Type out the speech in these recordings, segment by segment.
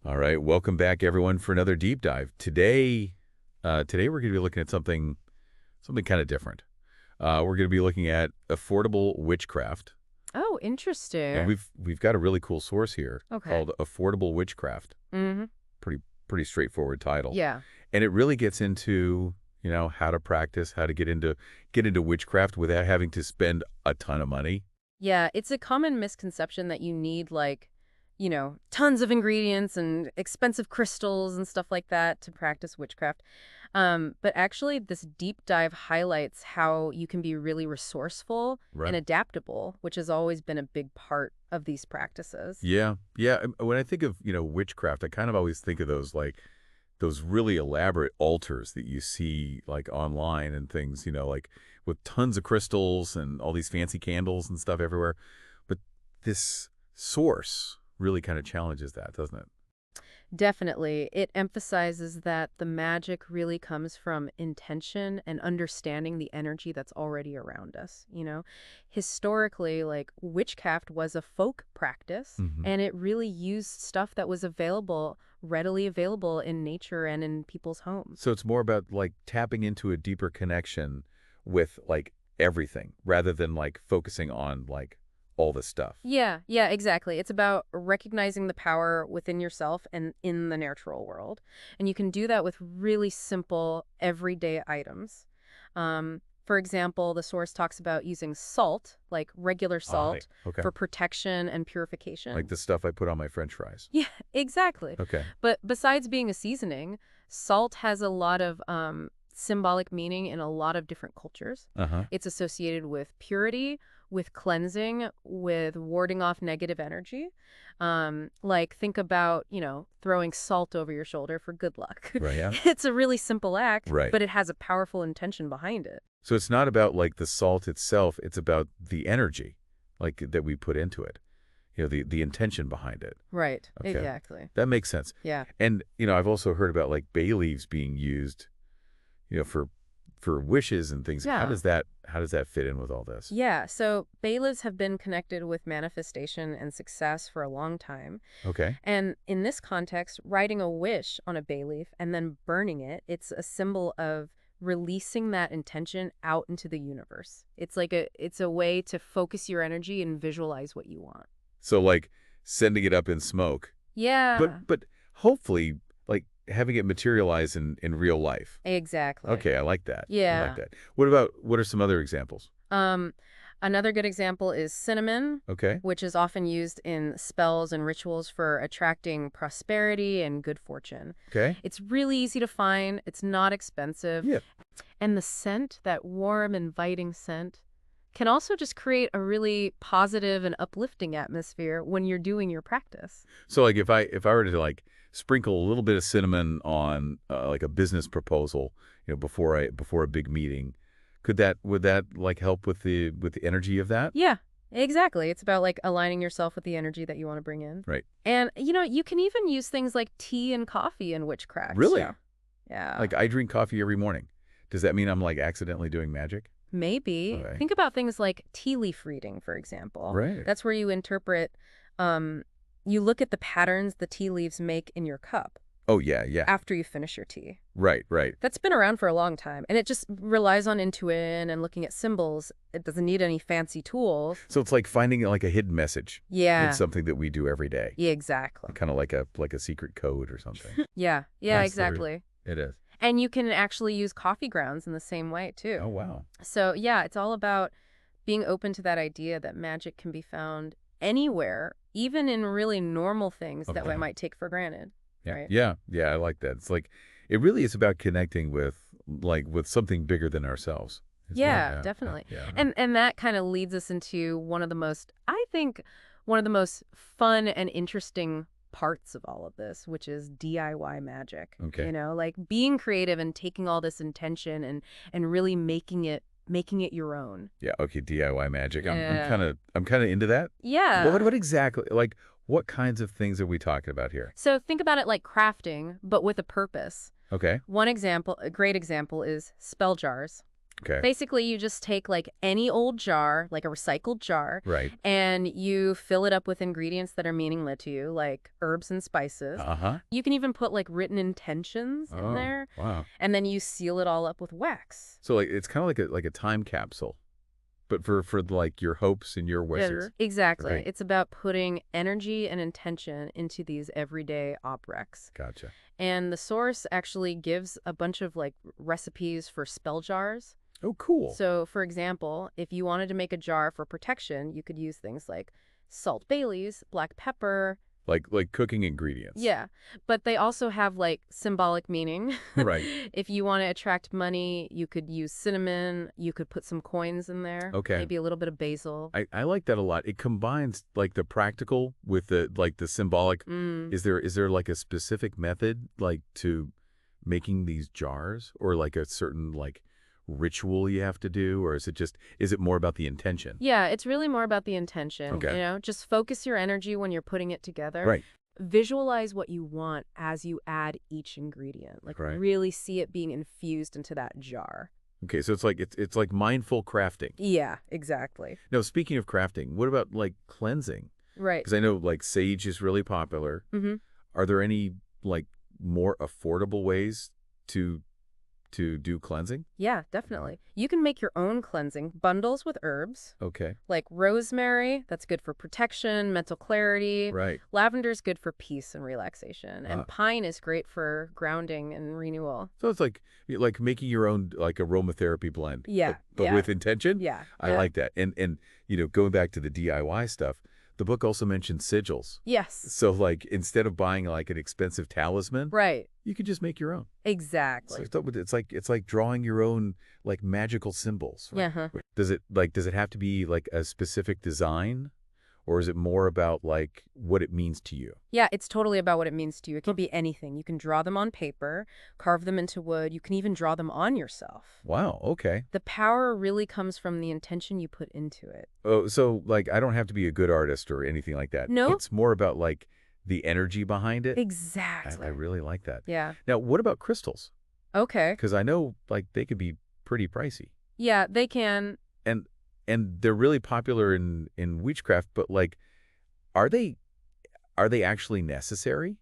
All right, welcome back everyone for another deep dive. Today we're going to be looking at something kind of different. We're going to be looking at affordable witchcraft, Oh, and interesting. we've got a really cool source here Okay. called Affordable Witchcraft. Mm-hmm. Pretty pretty straightforward title, Yeah. and it really gets into how to practice, how to get into witchcraft without having to spend a ton of money. Yeah, it's a common misconception that you need tons of ingredients and expensive crystals and stuff like that to practice witchcraft. But actually, this deep dive highlights how you can be really resourceful and Right. adaptable, which has always been a big part of these practices. Yeah, yeah. When I think of witchcraft, I kind of always think of those really elaborate altars that you see like online and things, like with tons of crystals and all these fancy candles and stuff everywhere. But this source really kind of challenges that, doesn't it? Definitely. It emphasizes that the magic really comes from intention and understanding the energy that's already around us. Historically, like witchcraft was a folk practice, hmm and it really used stuff that was readily available in nature and in people's homes. So it's more about like tapping into a deeper connection with like everything rather than like focusing on like all this stuff. Yeah, yeah, exactly. It's about recognizing the power within yourself and in the natural world. And you can do that with really simple, everyday items. For example, the source talks about using salt, like regular Right. salt, Okay. for protection and Like purification. the stuff I put on my French fries. Yeah, exactly. Okay. But besides being a seasoning, salt has a lot of symbolic meaning in a lot of different cultures. Uh-huh. It's associated with purity, with cleansing, with warding off negative energy. Like, think about, throwing salt over your shoulder for good luck. Right. Yeah. It's a really simple act, Right. but it has a powerful intention behind it. So it's not about like the salt itself, it's about the energy like that we put into it. The intention behind it. Right, Okay. exactly. That makes sense. Yeah. And I've also heard about like bay leaves being used, for wishes and things. How Yeah. does that fit in with all this? Yeah, so bailiffs have been connected with manifestation and success for a long time. Okay. And in this context, writing a wish on a bay leaf and then burning it, it's a symbol of releasing that intention out into the universe. It's a way to focus your energy and visualize what you want. So like sending it up in smoke, Yeah, but hopefully like having it materialize in real life. exactly. Okay, I like that. I like Yeah. that. What are some other examples? Um, Another good example is cinnamon, Okay. which is often used in spells and rituals for attracting prosperity and good fortune. Okay. It's really easy to find, it's not expensive, Yeah. and the scent, that warm, inviting scent, can also just create a really positive and uplifting atmosphere when you're doing your practice. So like if I were to like sprinkle a little bit of cinnamon on like a business proposal, before a big meeting, would that like help with the energy of that? Yeah, exactly. It's about like aligning yourself with the energy that you want to bring in. Right. And, you can even use things like tea and coffee in witchcraft. Really? Yeah. Yeah. Like I drink coffee every morning. Does that mean I'm like accidentally doing magic? Maybe. Okay. Think about things like tea leaf reading, for example. Right. That's where um, you look at the patterns the tea leaves make in your cup Oh yeah, yeah. after you finish your tea. Right, right. That's been around for a long time, and it just relies on intuition and looking at symbols. It doesn't need any fancy tools. So it's like finding like a hidden message. Yeah. It's something that we do every day. Yeah, exactly. Kind of like a secret code or something. Yeah, yeah, That's exactly. It is. And you can actually use coffee grounds in the same way, too. Oh wow. So, yeah, it's all about being open to that idea that magic can be found anywhere, even in really normal things that we Okay. might take for granted, Yeah. right? Yeah. Yeah. I like that. It's like it really is about connecting with something bigger than ourselves. Isn't it? Yeah, Yeah. definitely. Yeah. And that kind of leads us into I think, one of the most fun and interesting parts of all of this, which is DIY magic. Okay. Like being creative and taking all this intention and really making it your own. Yeah. Okay. DIY magic. I'm Yeah. kind of into that. Yeah. What exactly like what kinds of things are we talking about here? So think about it like crafting, but with a purpose. Okay. A great example is spell jars. Okay. Basically, you just take like any old jar, like a recycled jar, Right. and you fill it up with ingredients that are meaningless to you, like herbs and spices. Uh-huh. You can even put like written intentions in Oh, there, wow. and then you seal it all up with wax. So like it's kind of like a time capsule, but for like your hopes and your wishes. Exactly. Right. It's about putting energy and intention into these everyday objects. Gotcha. And the source actually gives a bunch of like recipes for spell jars. Oh, cool. So, for example, if you wanted to make a jar for protection, you could use things like salt Baileys, black pepper. Like cooking ingredients. Yeah, but they also have like symbolic meaning. Right. If you want to attract money, you could use cinnamon. You could put some coins in there. Okay. Maybe a little bit of basil. I like that a lot. It combines like the practical with the symbolic. Mm. Is there like a specific method like to making these jars, or like a certain like ritual you have to do, or is it more about the intention? Yeah, it's really more about the intention. Okay. Just focus your energy when you're putting it together. Right. Visualize what you want as you add each ingredient. Like Right. really see it being infused into that jar. Okay, so it's like mindful crafting. Yeah, exactly. Now, speaking of crafting, what about like cleansing? Right. Because I know like sage is really popular. Mm-hmm. Are there any like more affordable ways to do cleansing? Yeah, definitely. You can make your own cleansing bundles with herbs, Okay. like rosemary, that's good for protection, mental clarity. Right. Lavender's good for peace and relaxation. Ah. And pine is great for grounding and renewal. So it's like making your own like aromatherapy blend. Yeah, But yeah. with intention? Yeah. I like that. And going back to the DIY stuff, the book also mentioned sigils. Yes. So like instead of buying like an expensive talisman, Right. you could just make your own. Exactly. So it's like drawing your own like magical symbols. Right? Yeah. Huh. Does it have to be like a specific design, or is it more about like what it means to you? Yeah, it's totally about what it means to you. It can be anything. You can draw them on paper, carve them into wood. You can even draw them on yourself. Wow. Okay. The power really comes from the intention you put into it. Oh, so like I don't have to be a good artist or anything like that. No. It's more about like the energy behind it. Exactly. I really like that. Yeah. Now, what about crystals? Okay. Because I know like they could be pretty pricey, Yeah, they can. and they're really popular in witchcraft. But like, are they actually necessary?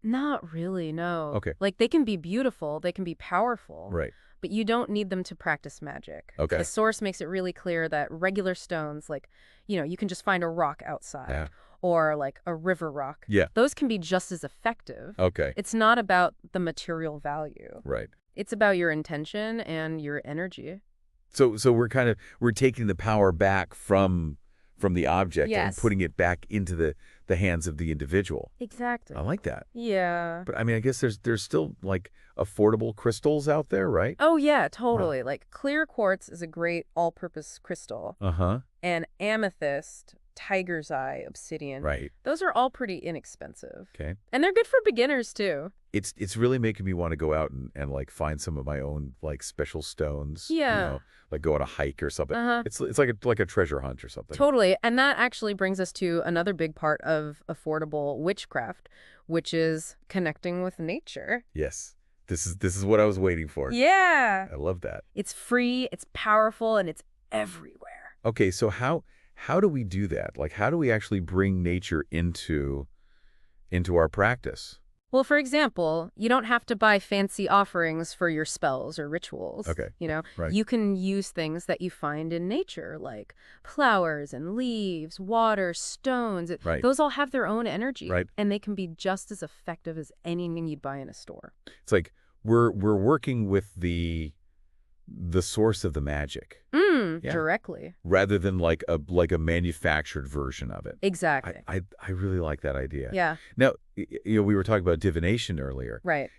Not really, no. Okay. Like, they can be beautiful, they can be powerful, Right. but you don't need them to practice magic. Okay. The source makes it really clear that regular stones, like, you can just find a rock outside. Yeah. Or like a river rock. Yeah. Those can be just as effective. Okay. It's not about the material value. Right. It's about your intention and your energy. So we're taking the power back from the object and Yes. putting it back into the hands of the individual. Exactly. I like that. Yeah. But I mean, I guess there's still like affordable crystals out there, right? Oh, yeah, totally. Like clear quartz is a great all-purpose crystal. Uh-huh. And amethyst, tiger's eye, obsidian. Right. Those are all pretty inexpensive. Okay. And they're good for beginners, too. It's really making me want to go out and like find some of my own like special stones. Yeah. Like go on a hike or something. Uh-huh. It's like a treasure hunt or something. Totally. And that actually brings us to another big part of affordable witchcraft, which is connecting with nature. Yes. This is what I was waiting for. Yeah. I love that. It's free, it's powerful, and it's everywhere. Okay, so how do we do that? Like how do we actually bring nature into our practice? Well, for example, you don't have to buy fancy offerings for your spells or rituals. Okay. Right. You can use things that you find in nature, like flowers and leaves, water, stones. Right. Those all have their own energy. Right. And they can be just as effective as anything you'd buy in a store. It's like we're working with the source of the magic. Yeah. Directly. Rather than like a manufactured version of it. Exactly. I really like that idea. Yeah. Now, we were talking about divination earlier. Right.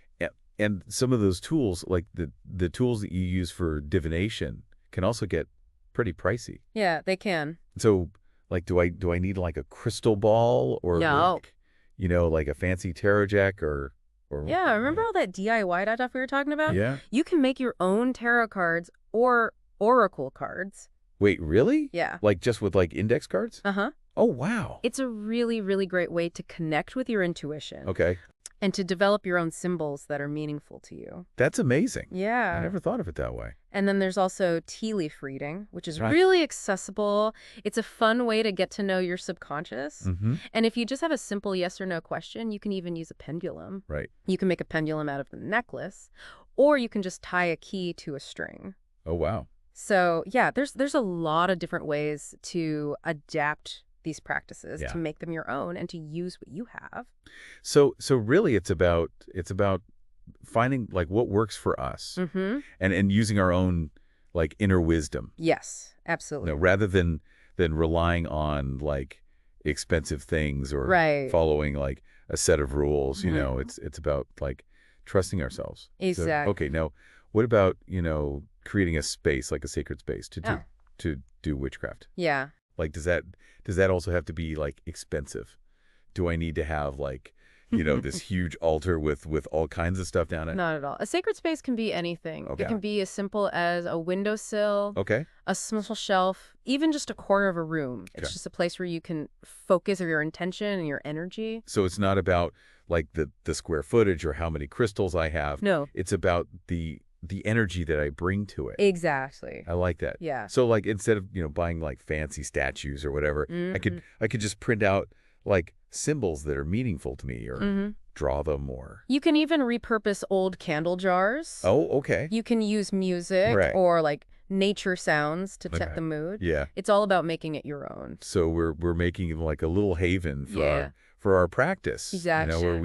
And some of those tools, like the tools that you use for divination, can also get pretty pricey. Yeah, they can. So, like, do I need like a crystal ball or No. like a fancy tarot deck or Yeah, remember all that DIY stuff we were talking about? Yeah. You can make your own tarot cards or oracle cards. Wait, really? Yeah. Like just with like index cards? Uh-huh. Oh, wow. It's a really, really great way to connect with your intuition. Okay. And to develop your own symbols that are meaningful to you. That's amazing. I Yeah. never thought of it that way. And then there's also tea leaf reading, which is Right. really accessible. It's a fun way to get to know your subconscious. Mm-hmm. And if you just have a simple yes or no question, you can even use a pendulum. Right. You can make a pendulum out of the necklace, or you can just tie a key to a string. Oh, wow. So yeah, there's a lot of different ways to adapt these practices Yeah. to make them your own and to use what you have. So really it's about finding like what works for us Mm-hmm. and using our own like inner wisdom, Yes, you absolutely. know, rather than relying on like expensive things or Right. following like a set of rules, you know, Mhm. it's about like trusting ourselves. So, okay, Exactly. now what about, creating a space, like a sacred space Oh, to do witchcraft? yeah. Like, does that also have to be like expensive? Do I need to have like, this huge altar with all kinds of stuff down it? Not at all. A sacred space can be anything. It Okay. can be as simple as a windowsill, Okay. a small shelf, even just a corner of a room. Okay. It's just a place where you can focus your intention and your energy. So it's not about like the square footage or how many crystals I have. No, It's about the energy that I bring to it. exactly. I like that. Yeah. So like instead of, buying like fancy statues or whatever, I Mm-hmm. could just print out like symbols that are meaningful to me or Mm-hmm. draw them or You can even repurpose old candle jars. Oh, okay. You can use music Right. or like nature sounds to set Okay. the mood. Yeah. It's all about making it your own. So we're making like a little haven for Yeah. our practice, Exactly. where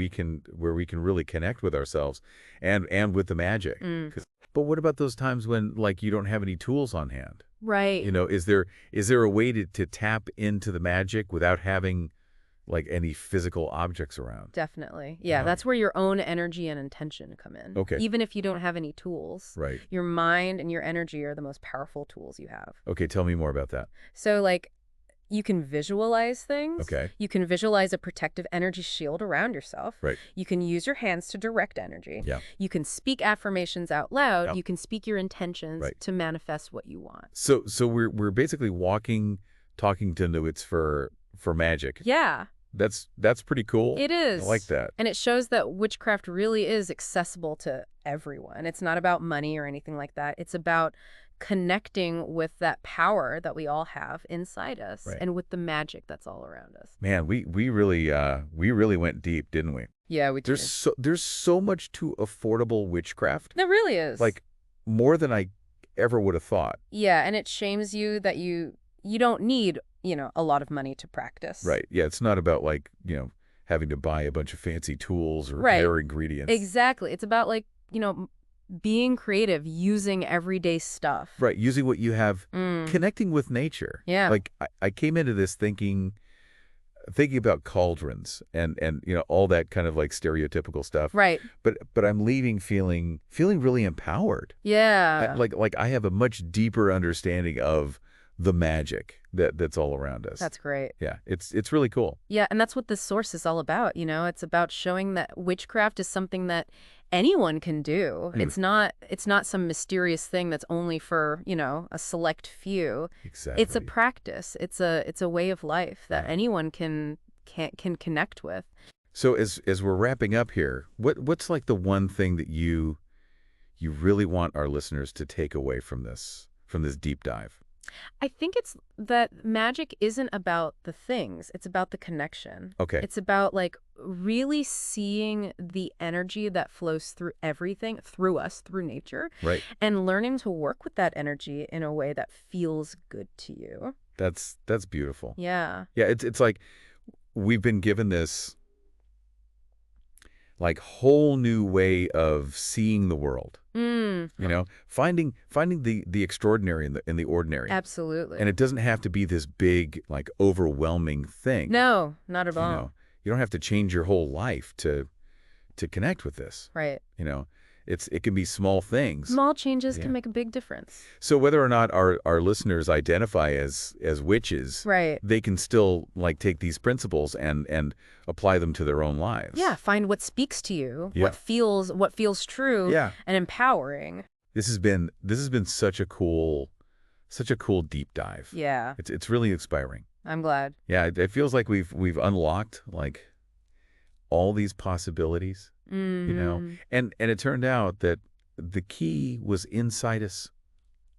we can really connect with ourselves and with the magic. Mm. But what about those times when like you don't have any tools on hand? Right. Is there a way to tap into the magic without having like any physical objects around? Definitely. Yeah, Oh, that's where your own energy and intention come in. Okay. Even if you don't have any tools, Right. your mind and your energy are the most powerful tools you have. Okay, tell me more about that. So, like, you can visualize things. Okay. You can visualize a protective energy shield around yourself. Right. You can use your hands to direct energy. Yeah. You can speak affirmations out loud. Yeah. You can speak your intentions Right. to manifest what you want. So we're basically talking to Nuits for magic. Yeah, That's pretty cool. it is. I like that. And it shows that witchcraft really is accessible to everyone. It's not about money or anything like that. It's about connecting with that power that we all have inside us Right. and with the magic that's all around us. Man, we really went deep, didn't we? Yeah, we do. There's so much to affordable witchcraft. There really is. Like more than I ever would have thought. Yeah, and it shames you that you don't need, a lot of money to practice. Right. Yeah, it's not about like, having to buy a bunch of fancy tools or Right. rare ingredients. Exactly. It's about like, being creative, using everyday stuff. Right, using what you have, Mm. connecting with nature. Yeah. Like I came into this thinking about cauldrons and all that kind of like stereotypical stuff. Right. But I'm leaving feeling really empowered. Yeah. Like I have a much deeper understanding of the magic that's all around us. That's great. Yeah, it's really cool. Yeah, and that's what this source is all about, It's about showing that witchcraft is something that anyone can do. Mm. It's not some mysterious thing that's only for, a select few. Exactly. It's a practice. It's a way of life that Yeah. anyone can connect with. So as we're wrapping up here, what's like the one thing that you really want our listeners to take away from this deep dive? I think it's that magic isn't about the things. It's about the connection. Okay. It's about like really seeing the energy that flows through everything, through us, through nature, Right. and learning to work with that energy in a way that feels good to you. That's beautiful. Yeah. Yeah, it's like we've been given this like whole new way of seeing the world. Mm, Finding the extraordinary in the ordinary. absolutely. And it doesn't have to be this big, like overwhelming thing. No, not at You all. know, you don't have to change your whole life to connect with this. Right. It can be small things. Small changes Yeah. can make a big difference. So whether or not our listeners identify as witches, Right. they can still like take these principles and apply them to their own lives. Yeah, find what speaks to you, Yeah. what feels true Yeah. and empowering. This has been such a cool deep dive. Yeah, It's really inspiring. I'm glad. Yeah, it feels like we've unlocked like all these possibilities, you know? Mm-hmm. And it turned out that the key was inside us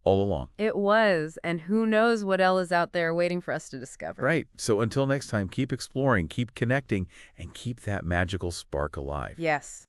all along. It was, and who knows what else is out there waiting for us to discover. Right. So until next time, keep exploring, keep connecting, and keep that magical spark alive. Yes.